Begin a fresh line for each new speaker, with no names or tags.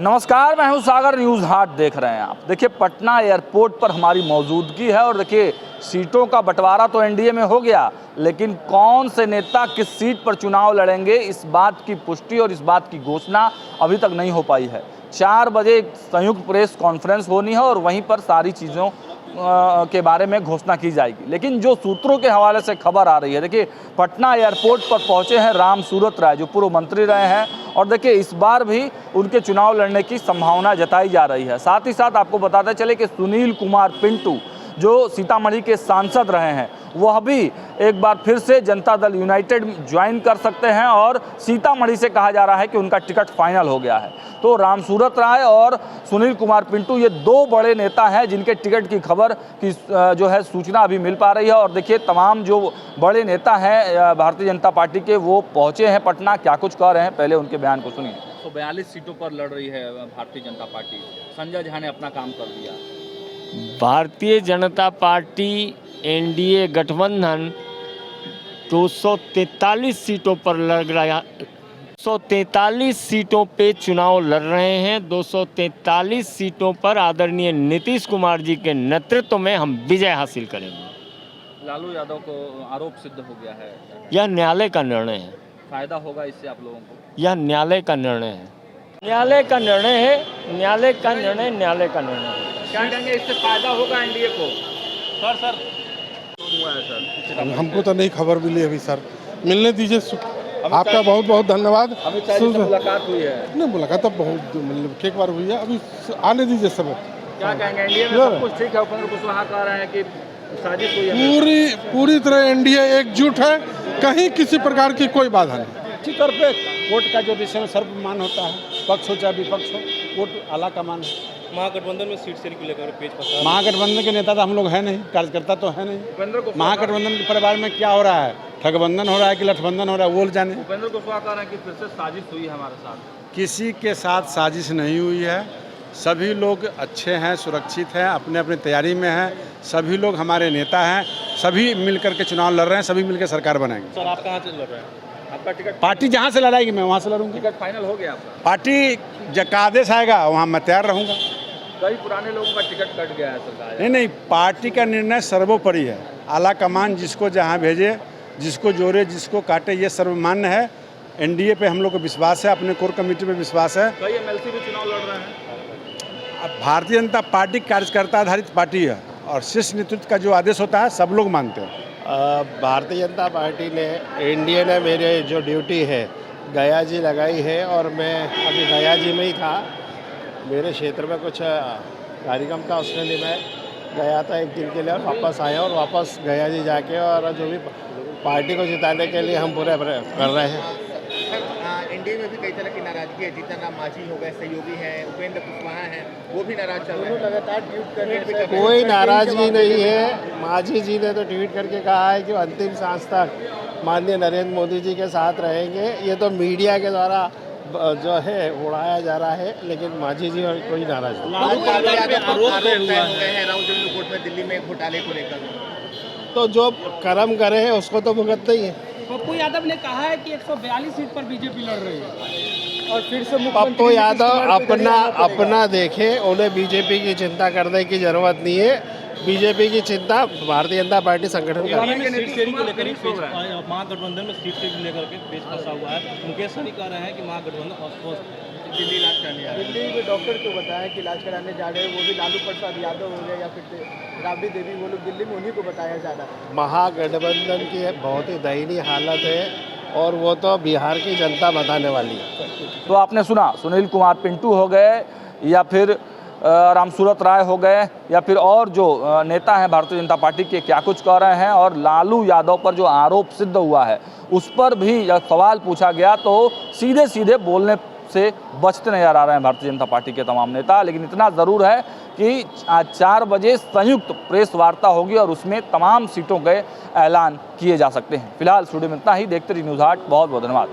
नमस्कार, मैं हूं सागर। न्यूज़ हाट देख रहे हैं आप। देखिए, पटना एयरपोर्ट पर हमारी मौजूदगी है और देखिए सीटों का बंटवारा तो एनडीए में हो गया, लेकिन कौन से नेता किस सीट पर चुनाव लड़ेंगे, इस बात की पुष्टि और इस बात की घोषणा अभी तक नहीं हो पाई है। 4 बजे एक संयुक्त प्रेस कॉन्फ्रेंस होनी है और वहीं पर सारी चीज़ों के बारे में घोषणा की जाएगी। लेकिन जो सूत्रों के हवाले से खबर आ रही है, देखिए पटना एयरपोर्ट पर पहुंचे हैं रामसूरत राय, जो पूर्व मंत्री रहे हैं, और देखिए इस बार भी उनके चुनाव लड़ने की संभावना जताई जा रही है। साथ ही साथ आपको बताते चले कि सुनील कुमार पिंटू, जो सीतामढ़ी के सांसद रहे हैं, वह भी एक बार फिर से जनता दल यूनाइटेड ज्वाइन कर सकते हैं और सीतामढ़ी से कहा जा रहा है कि उनका टिकट फाइनल हो गया है। तो रामसूरत राय और सुनील कुमार पिंटू ये 2 बड़े नेता हैं जिनके टिकट की खबर की जो है सूचना अभी मिल पा रही है। और देखिए तमाम जो बड़े नेता हैं भारतीय जनता पार्टी के, वो पहुंचे हैं पटना। क्या कुछ कह रहे हैं, पहले उनके बयान को सुनिए।
तो 42 सीटों पर लड़ रही है भारतीय जनता पार्टी। संजय झा ने अपना काम कर दिया।
भारतीय जनता पार्टी एनडीए गठबंधन 243 सीटों पर लड़ रहा, 243 सीटों पे चुनाव लड़ रहे हैं। 243 सीटों पर आदरणीय नीतीश कुमार जी के नेतृत्व में हम विजय हासिल करेंगे।
लालू यादव को आरोप सिद्ध हो गया है।
यह न्यायालय का निर्णय है।
फायदा होगा इससे आप लोगों को?
यह न्यायालय का निर्णय है। न्यायालय का निर्णय है। न्यायालय का निर्णय न्यायालय का निर्णय है।
क्या कहेंगे, इससे फायदा होगा एनडीए को? सर हुआ है सर?
हमको तो नहीं खबर मिली अभी सर, मिलने दीजिए। आपका बहुत बहुत धन्यवाद।
अमित शाह जी से मुलाकात हुई है?
नहीं, मुलाकात तो बहुत मतलब एक बार हुई है, अभी आने दीजिए सब।
क्या कहेंगे, एनडीए में सब कुछ ठीक है? उपेंद्र कुशवाहा कह रहे हैं कि साजिश हुई है।
पूरी तरह एनडीए एकजुट है, कहीं किसी प्रकार की कोई बाधा नहीं।
अच्छी तौर पे कोर्ट का जो दिशा में सर्वमान होता है, पक्ष हो चाहे विपक्ष हो, कोर्ट आला का मान है।
महागठबंधन में सीट शेयर को लेकर पेच पसार।
महागठबंधन के नेता तो हम लोग हैं नहीं, कार्यकर्ता तो है नहीं।
उपेंद्र कुशवाहा
महागठबंधन के परिवार में क्या हो रहा है, ठगबंधन हो रहा है कि लठबंधन हो रहा है, वो जाने।
उपेंद्र कुशवाहा कह रहे हैं कि फिर से साजिश हुई है हमारे साथ।
किसी के साथ साजिश नहीं हुई है। सभी लोग अच्छे हैं, सुरक्षित हैं, अपने अपने तैयारी में हैं। सभी लोग हमारे नेता हैं, सभी मिलकर के चुनाव लड़ रहे हैं, सभी मिलकर सरकार बनाएंगे।
सर, आप कहाँ से लड़ रहे हैं? आपका टिकट?
पार्टी जहाँ से लड़ाएगी मैं वहाँ से लड़ूंगी।
टिकट फाइनल हो गया आपका?
पार्टी का आदेश आएगा वहाँ मैं तैयार रहूँगा।
कई पुराने लोगों का टिकट कट गया है सरकार।
नहीं, पार्टी का निर्णय सर्वोपरि है। आला कमान जिसको जहाँ भेजे, जिसको जोड़े, जिसको काटे, ये सर्वमान्य है। एनडीए पे हम लोग को विश्वास है, अपने कोर कमेटी पे विश्वास है।
कई एमएलसी भी चुनाव लड़ रहे हैं।
अब भारतीय जनता पार्टी कार्यकर्ता आधारित पार्टी है और शीर्ष नेतृत्व का जो आदेश होता है सब लोग मानते हैं।
भारतीय जनता पार्टी ने, एनडीए ने मेरे जो ड्यूटी है गया जी लगाई है और मैं अभी गया जी में ही था। मेरे क्षेत्र में कुछ कार्यक्रम था, उसके लिए मैं गया था एक दिन के लिए और वापस आया और वापस गया जी जाके और जो भी पार्टी को जिताने के लिए हम पूरे कर रहे हैं।
एनडीए में भी कई तरह की नाराजगी है। जीतन राम मांझी हो गए, सहयोगी हैं, उपेंद्र कुशवाहा हैं, वो भी नाराज चल रहे हैं। लगातार ट्वीट कर रहे हैं।
कोई नाराजगी नहीं है। मांझी जी ने तो ट्वीट करके कहा है कि अंतिम सांस तक माननीय नरेंद्र मोदी जी के साथ रहेंगे। ये तो मीडिया के द्वारा जो है उड़ाया जा रहा है, लेकिन मांझी जी और कोई नाराज नहीं।
कोर्ट में दिल्ली में घोटाले को लेकर
तो जो कर्म करे हैं उसको तो भुगतना ही है।
पप्पू यादव ने कहा है कि 142 सीट पर बीजेपी लड़ रही है और फिर से
पप्पू यादव अपना देखे, उन्हें बीजेपी की चिंता करने की जरूरत नहीं है। बीजेपी की चिंता भारतीय जनता पार्टी संगठन का।
महागठबंधन में सीट को लेकर के पेच फंसा हुआ है। मुकेश सहनी कह रहे हैं कि महागठबंधन अस्वस्थ
दिल्ली इलाज कराने आ रहे हैं। दिल्ली में डॉक्टर को बताया कि इलाज कराने जा रहे हैं, वो भी लालू प्रसाद यादव हो गए या फिर राबड़ी देवी, वो लोग दिल्ली में उन्हीं को बताया जा रहा है।
महागठबंधन की बहुत ही दयनीय हालत है और वो तो बिहार की जनता बताने वाली है।
तो आपने सुना, सुनील कुमार पिंटू हो गए या फिर रामसूरत राय हो गए या फिर और जो नेता हैं भारतीय जनता पार्टी के, क्या कुछ कह रहे हैं। और लालू यादव पर जो आरोप सिद्ध हुआ है उस पर भी जब सवाल पूछा गया तो सीधे सीधे बोलने से बचते नजर आ रहे हैं भारतीय जनता पार्टी के तमाम नेता। लेकिन इतना ज़रूर है कि आज 4 बजे संयुक्त प्रेस वार्ता होगी और उसमें तमाम सीटों के ऐलान किए जा सकते हैं। फिलहाल स्टूडियो में इतना ही। देखते रहिए न्यूज़ हाट। बहुत बहुत धन्यवाद।